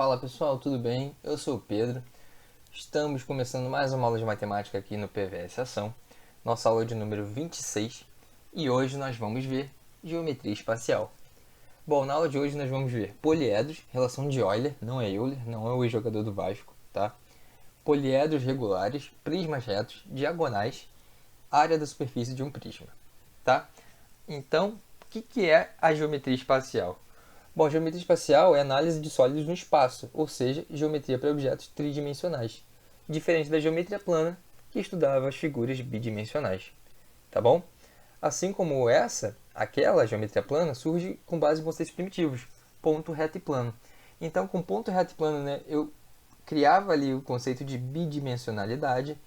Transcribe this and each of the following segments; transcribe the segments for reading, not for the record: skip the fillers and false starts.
Fala pessoal, tudo bem? Eu sou o Pedro. Estamos começando mais uma aula de matemática aqui no PVS Ação, nossa aula de número 26, e hoje nós vamos ver geometria espacial. Bom, na aula de hoje nós vamos ver poliedros, relação de Euler, não é Euler, não é o ex-jogador do Vasco, tá? Poliedros regulares, prismas retos, diagonais, área da superfície de um prisma, tá? Então, o que é a geometria espacial? Bom, geometria espacial é análise de sólidos no espaço, ou seja, geometria para objetos tridimensionais, diferente da geometria plana, que estudava as figuras bidimensionais. Tá bom? Assim como aquela geometria plana surge com base em conceitos primitivos, ponto, reto e plano. Então, com ponto, reto e plano, né, eu criava ali o conceito de bidimensionalidade,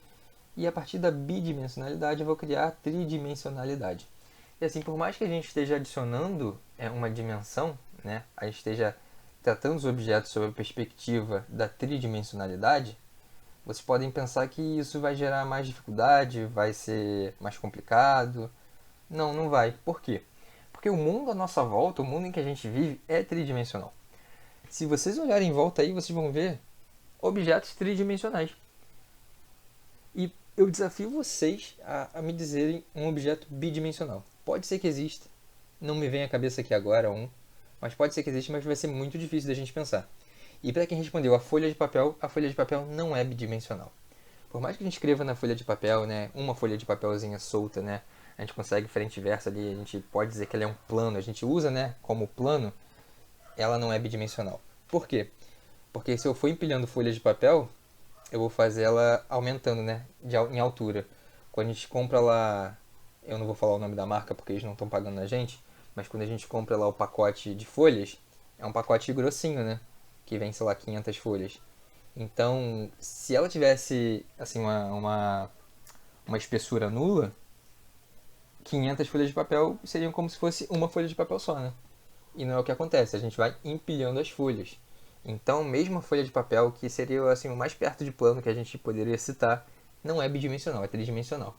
e a partir da bidimensionalidade eu vou criar a tridimensionalidade. E assim, por mais que a gente esteja adicionando uma dimensão, né, a gente esteja tratando os objetos sob a perspectiva da tridimensionalidade, vocês podem pensar que isso vai gerar mais dificuldade, vai ser mais complicado. Não, não vai. Por quê? Porque o mundo à nossa volta, o mundo em que a gente vive, é tridimensional. Se vocês olharem em volta aí, vocês vão ver objetos tridimensionais. E eu desafio vocês a me dizerem um objeto bidimensional. Pode ser que exista, não me vem à cabeça aqui agora mas pode ser que exista, mas vai ser muito difícil da gente pensar. E para quem respondeu a folha de papel não é bidimensional. Por mais que a gente escreva na folha de papel, né, uma folha de papelzinha solta, né, a gente consegue frente e verso ali, a gente pode dizer que ela é um plano, a gente usa, né, como plano, ela não é bidimensional. Por quê? Porque se eu for empilhando folhas de papel, eu vou fazer ela aumentando, né, em altura. Quando a gente compra lá, eu não vou falar o nome da marca porque eles não estão pagando a gente, mas quando a gente compra lá o pacote de folhas, é um pacote grossinho, né, que vem, sei lá, 500 folhas. Então, se ela tivesse assim uma espessura nula, 500 folhas de papel seriam como se fosse uma folha de papel só, né? E não é o que acontece, a gente vai empilhando as folhas. Então, mesmo a folha de papel, que seria assim o mais perto de plano que a gente poderia citar, não é bidimensional, é tridimensional.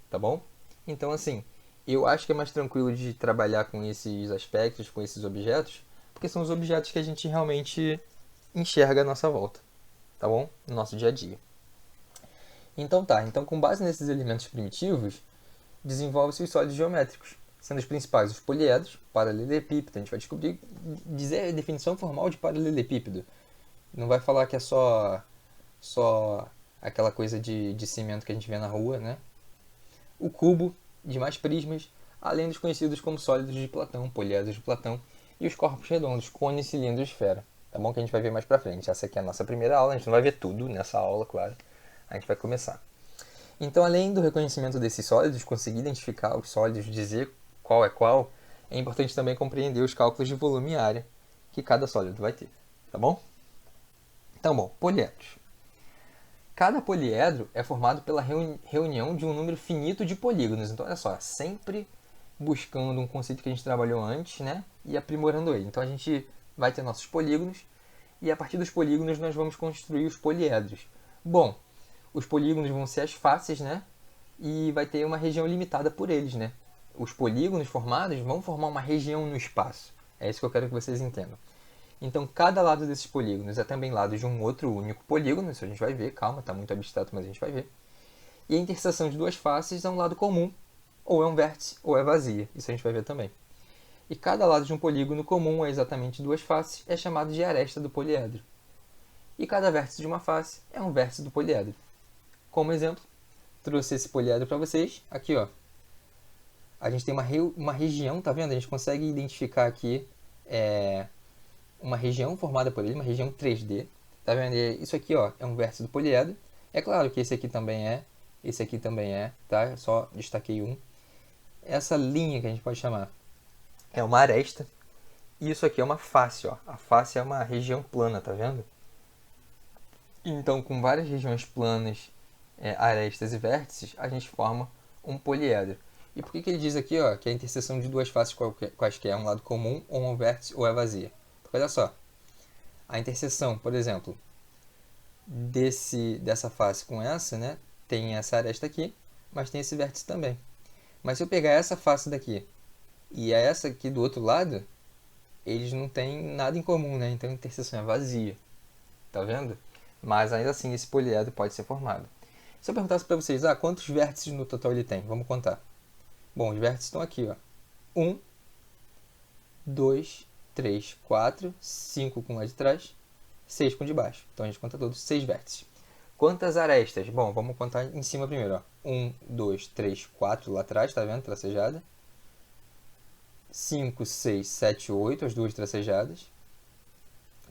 Tá bom? Então, assim, eu acho que é mais tranquilo de trabalhar com esses aspectos, com esses objetos, porque são os objetos que a gente realmente enxerga à nossa volta, tá bom? No nosso dia a dia. Então tá, então com base nesses elementos primitivos, desenvolve-se os sólidos geométricos, sendo os principais os poliedros, paralelepípedo. A gente vai dizer a definição formal de paralelepípedo. Não vai falar que é só aquela coisa de cimento que a gente vê na rua, né? O cubo, de mais prismas, além dos conhecidos como sólidos de Platão, poliedros de Platão, e os corpos redondos, cone, cilindro e esfera. Tá bom? Que a gente vai ver mais pra frente. Essa aqui é a nossa primeira aula, a gente não vai ver tudo nessa aula, claro. A gente vai começar. Então, além do reconhecimento desses sólidos, conseguir identificar os sólidos, dizer qual é qual, é importante também compreender os cálculos de volume e área que cada sólido vai ter, tá bom? Então, bom, poliedros. Cada poliedro é formado pela reunião de um número finito de polígonos. Então, olha só, sempre buscando um conceito que a gente trabalhou antes, né? E aprimorando ele. Então, a gente vai ter nossos polígonos e a partir dos polígonos nós vamos construir os poliedros. Bom, os polígonos vão ser as faces, né? E vai ter uma região limitada por eles, né? Os polígonos formados vão formar uma região no espaço. É isso que eu quero que vocês entendam. Então, cada lado desses polígonos é também lado de um outro único polígono. Isso a gente vai ver, calma, está muito abstrato, mas a gente vai ver. E a interseção de duas faces é um lado comum, ou é um vértice, ou é vazia. Isso a gente vai ver também. E cada lado de um polígono comum é exatamente duas faces, é chamado de aresta do poliedro. E cada vértice de uma face é um vértice do poliedro. Como exemplo, trouxe esse poliedro para vocês. Aqui, ó. A gente tem uma região, tá vendo? A gente consegue identificar aqui uma região formada por ele, uma região 3D. Tá vendo? Isso aqui, ó, é um vértice do poliedro. É claro que esse aqui também é, tá? Eu só destaquei um. Essa linha que a gente pode chamar é uma aresta. E isso aqui é uma face, ó. A face é uma região plana, tá vendo? Então, com várias regiões planas, arestas e vértices, a gente forma um poliedro. E por que ele diz aqui, ó, que a interseção de duas faces quaisquer é um lado comum, ou um vértice, ou é vazia? Porque olha só, a interseção, por exemplo, dessa face com essa, né, tem essa aresta aqui, mas tem esse vértice também. Mas se eu pegar essa face daqui e essa aqui do outro lado, eles não têm nada em comum, né? Então a interseção é vazia. Tá vendo? Mas ainda assim esse poliedro pode ser formado. Se eu perguntasse para vocês, quantos vértices no total ele tem? Vamos contar. Bom, os vértices estão aqui, ó. 1, 2, 3, 4, 5 com lá de trás, 6 com de baixo. Então a gente conta todos 6 vértices. Quantas arestas? Bom, vamos contar em cima primeiro, ó. 1, 2, 3, 4 lá atrás, tá vendo? Tracejada. 5, 6, 7, 8, as duas tracejadas.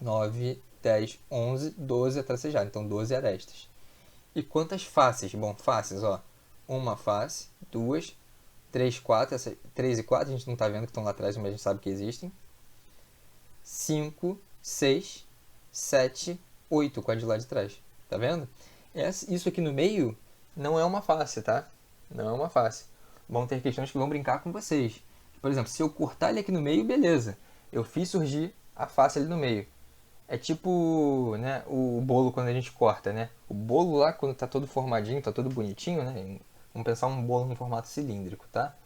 9, 10, 11, 12 a tracejada. Então 12 arestas. E quantas faces? Bom, faces, ó. Uma face, duas, 3, 4. 3 e 4 a gente não está vendo que estão lá atrás, mas a gente sabe que existem. 5, 6, 7, 8 com a de lá de trás. Tá vendo? Isso aqui no meio não é uma face, tá? Não é uma face. Vão ter questões que vão brincar com vocês. Por exemplo, se eu cortar ele aqui no meio, beleza. Eu fiz surgir a face ali no meio. É tipo, né, o bolo quando a gente corta, né? O bolo lá, quando tá todo formadinho, tá todo bonitinho, né? Vamos pensar um bolo em formato cilíndrico, tá?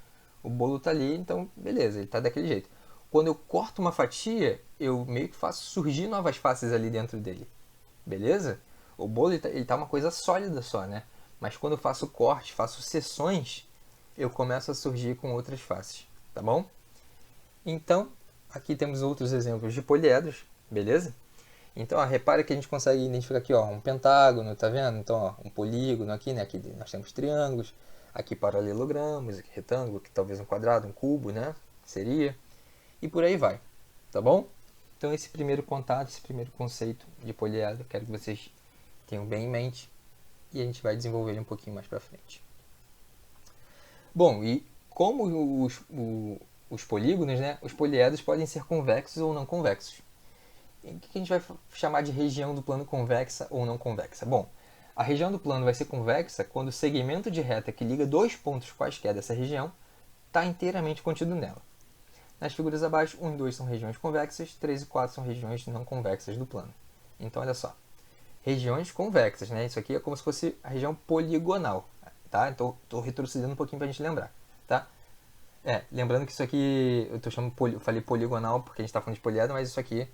O bolo tá ali, então beleza, ele tá daquele jeito. Quando eu corto uma fatia, eu meio que faço surgir novas faces ali dentro dele. Beleza? O bolo ele tá uma coisa sólida só, né? Mas quando eu faço corte, faço seções, eu começo a surgir com outras faces, tá bom? Então, aqui temos outros exemplos de poliedros, beleza? Então, ó, repare que a gente consegue identificar aqui, ó, um pentágono, tá vendo? Então, ó, um polígono aqui, né? Aqui nós temos triângulos, aqui paralelogramas, aqui retângulo, aqui talvez um quadrado, um cubo, né? Seria. E por aí vai, tá bom? Então, esse primeiro contato, esse primeiro conceito de poliedro, quero que vocês tenham bem em mente e a gente vai desenvolver ele um pouquinho mais pra frente. Bom, e como os polígonos, né? Os poliedros podem ser convexos ou não convexos. O que a gente vai chamar de região do plano convexa ou não convexa? Bom, a região do plano vai ser convexa quando o segmento de reta que liga dois pontos quaisquer dessa região está inteiramente contido nela. Nas figuras abaixo, 1 e 2 são regiões convexas, 3 e 4 são regiões não convexas do plano. Então, olha só. Regiões convexas, né? Isso aqui é como se fosse a região poligonal, tá? Então, estou retrocedendo um pouquinho para a gente lembrar, tá? Lembrando que isso aqui, eu falei poligonal porque a gente está falando de poliedro, mas isso aqui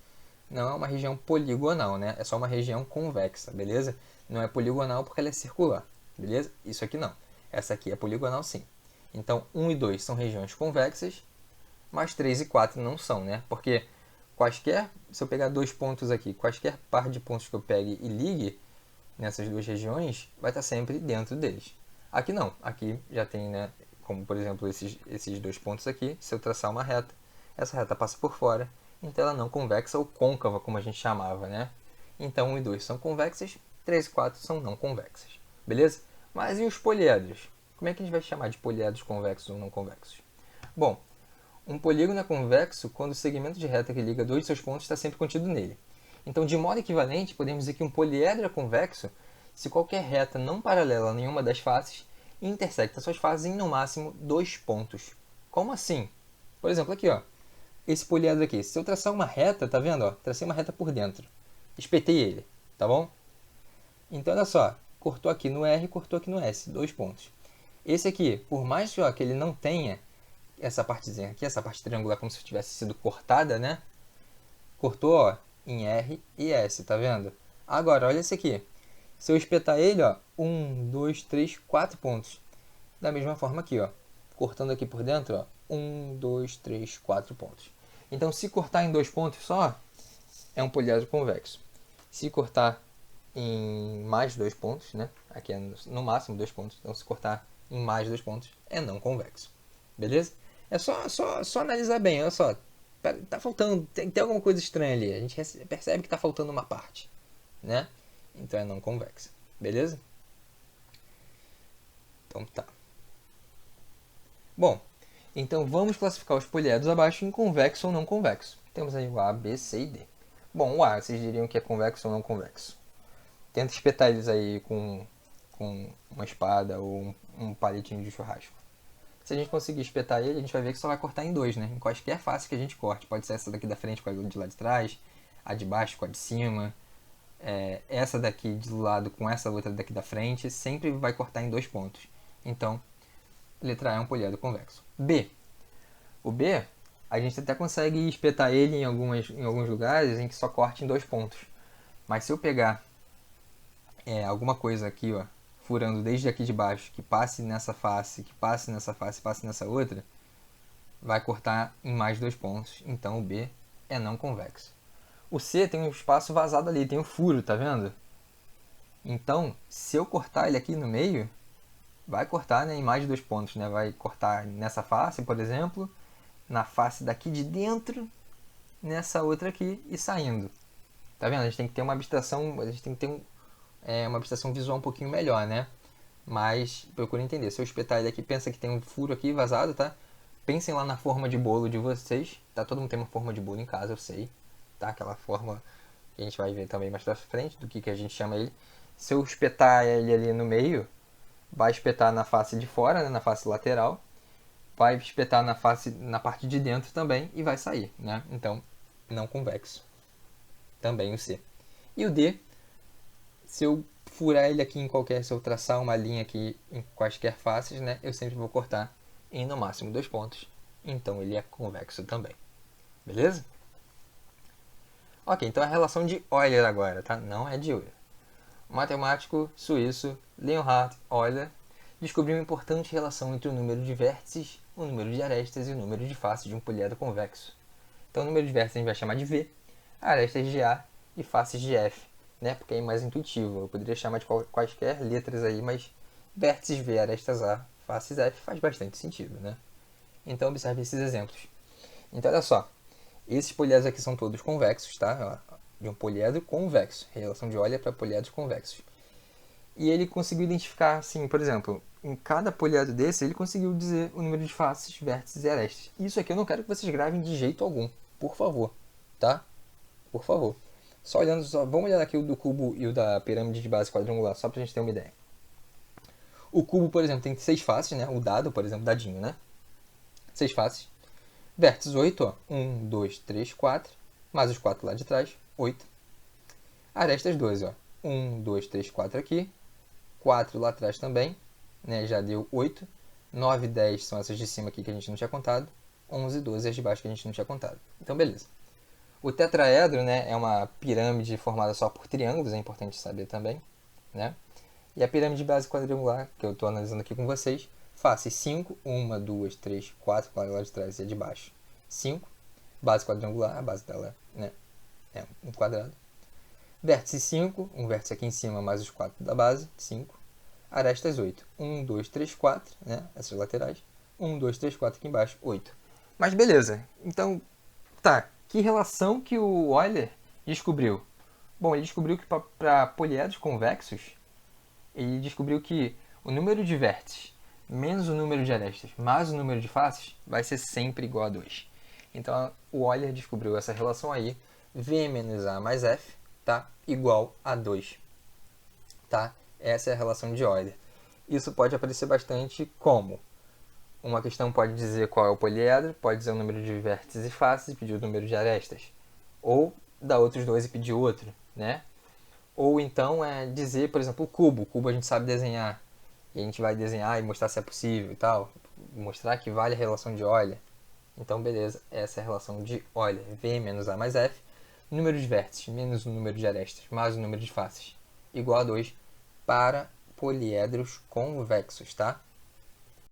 não é uma região poligonal, né? É só uma região convexa, beleza? Não é poligonal porque ela é circular, beleza? Isso aqui não. Essa aqui é poligonal sim. Então, 1 e 2 são regiões convexas, mas 3 e 4 não são, né? Porque se eu pegar dois pontos aqui, quaisquer par de pontos que eu pegue e ligue nessas duas regiões, vai estar sempre dentro deles. Aqui não. Aqui já tem, né? Como, por exemplo, esses dois pontos aqui. Se eu traçar uma reta, essa reta passa por fora. Então ela não convexa ou côncava, como a gente chamava, né? Então 1 e 2 são convexas, 3 e 4 são não convexas. Beleza? Mas e os poliedros? Como é que a gente vai chamar de poliedros convexos ou não convexos? Bom, um polígono é convexo quando o segmento de reta que liga dois de seus pontos está sempre contido nele. Então, de modo equivalente, podemos dizer que um poliedro é convexo se qualquer reta não paralela a nenhuma das faces intersecta suas faces em no máximo dois pontos. Como assim? Por exemplo, aqui, ó. Esse poliedro aqui. Se eu traçar uma reta, tá vendo? Ó, tracei uma reta por dentro. Espetei ele, tá bom? Então, olha só. Cortou aqui no R, cortou aqui no S. Dois pontos. Esse aqui, por mais que ele não tenha essa partezinha aqui, essa parte triangular como se tivesse sido cortada, né? Cortou, ó, em R e S, tá vendo? Agora, olha esse aqui. Se eu espetar ele, ó, 1, 2, 3, 4 pontos. Da mesma forma aqui, ó. Cortando aqui por dentro, ó, 1, 2, 3, 4 pontos. Então, se cortar em dois pontos só, é um poliedro convexo. Se cortar em mais dois pontos, né? Aqui é no máximo dois pontos. Então, se cortar em mais dois pontos, é não convexo. Beleza? É só analisar bem, olha só. Tá faltando, tem alguma coisa estranha ali. A gente percebe que tá faltando uma parte, né? Então é não convexa. Beleza? Então tá. Bom, então vamos classificar os poliedros abaixo em convexo ou não convexo. Temos aí o A, B, C e D. Bom, o A, vocês diriam que é convexo ou não convexo? Tenta espetar eles aí com uma espada ou um palitinho de churrasco. Se a gente conseguir espetar ele, a gente vai ver que só vai cortar em dois, né? Em quaisquer face que a gente corte. Pode ser essa daqui da frente com a de lá de trás, a de baixo com a de cima, essa daqui de lado com essa outra daqui da frente, sempre vai cortar em dois pontos. Então, letra A é um poliedro convexo. B. O B a gente até consegue espetar ele em alguns lugares em que só corte em 2 pontos. Mas se eu pegar alguma coisa aqui, ó, furando desde aqui de baixo, que passe nessa face, que passe nessa face, passe nessa outra, vai cortar em mais 2 pontos. Então o B é não convexo. O C tem um espaço vazado ali, tem um furo, tá vendo? Então, se eu cortar ele aqui no meio, vai cortar, né, em mais de 2 pontos, né? Vai cortar nessa face, por exemplo, na face daqui de dentro, nessa outra aqui e saindo. Tá vendo? A gente tem que ter uma abstração, a gente tem que ter uma abstração visual um pouquinho melhor, né? Mas procura entender. Se eu espetar ele aqui, pensa que tem um furo aqui vazado, tá? Pensem lá na forma de bolo de vocês, tá? Todo mundo tem uma forma de bolo em casa, eu sei, tá? Aquela forma que a gente vai ver também mais pra frente, do que a gente chama ele. Se eu espetar ele ali no meio, vai espetar na face de fora, né? Na face lateral, vai espetar na parte de dentro também e vai sair, né? Então, não convexo. Também o C. E o D, se eu furar ele aqui em qualquer, se eu traçar uma linha aqui em quaisquer faces, né? Eu sempre vou cortar em no máximo 2 pontos. Então ele é convexo também. Beleza? Ok, então a relação de Euler agora, tá? Não é de Euler. O matemático suíço Leonhard Euler descobriu uma importante relação entre o número de vértices, o número de arestas e o número de faces de um poliedro convexo. Então o número de vértices a gente vai chamar de V, arestas de A e faces de F, né? Porque é mais intuitivo. Eu poderia chamar de quaisquer letras aí, mas vértices V, arestas A, faces F faz bastante sentido, né? Então observe esses exemplos. Então olha só, esses poliedros aqui são todos convexos, tá? De um poliedro convexo, relação de Euler para poliedros convexos. E ele conseguiu identificar, assim, por exemplo, em cada poliedro desse, ele conseguiu dizer o número de faces, vértices e arestas. Isso aqui eu não quero que vocês gravem de jeito algum, por favor, tá? Por favor. Vamos olhar aqui o do cubo e o da pirâmide de base quadrangular, só pra gente ter uma ideia. O cubo, por exemplo, tem 6 faces, né? O dado, por exemplo, dadinho, né? 6 faces. Vértices 8, ó. 1, 2, 3, 4. Mais os 4 lá de trás, 8. Arestas 12, ó. 1, 2, 3, 4 aqui. 4 lá atrás também, né? Já deu 8. 9 e 10 são essas de cima aqui que a gente não tinha contado. 11 e 12 as de baixo que a gente não tinha contado. Então, beleza. O tetraedro, né, é uma pirâmide formada só por triângulos, é importante saber também, né? E a pirâmide de base quadrangular, que eu estou analisando aqui com vocês, faces 5, 1, 2, 3, 4, lá de trás e a de baixo. 5, base quadrangular, a base dela, né, é um quadrado. Vértice 5, um vértice aqui em cima mais os 4 da base, 5. Arestas 8, 1, 2, 3, 4, né, essas laterais. 1, 2, 3, 4 aqui embaixo, 8. Mas beleza, então, tá, que relação que o Euler descobriu? Bom, ele descobriu que para poliedros convexos, ele descobriu que o número de vértices menos o número de arestas mais o número de faces vai ser sempre igual a 2. Então, o Euler descobriu essa relação aí, V menos A mais F, tá? Igual a 2. Tá? Essa é a relação de Euler. Isso pode aparecer bastante como uma questão pode dizer qual é o poliedro, pode dizer o número de vértices e faces e pedir o número de arestas. Ou dar outros dois e pedir outro, né? Ou então dizer, por exemplo, o cubo. O cubo a gente sabe desenhar. E a gente vai desenhar e mostrar se é possível e tal. Mostrar que vale a relação de Euler. Então, beleza. Essa é a relação de Euler. V menos A mais F. Número de vértices menos o número de arestas mais o número de faces igual a 2 para poliedros convexos, tá?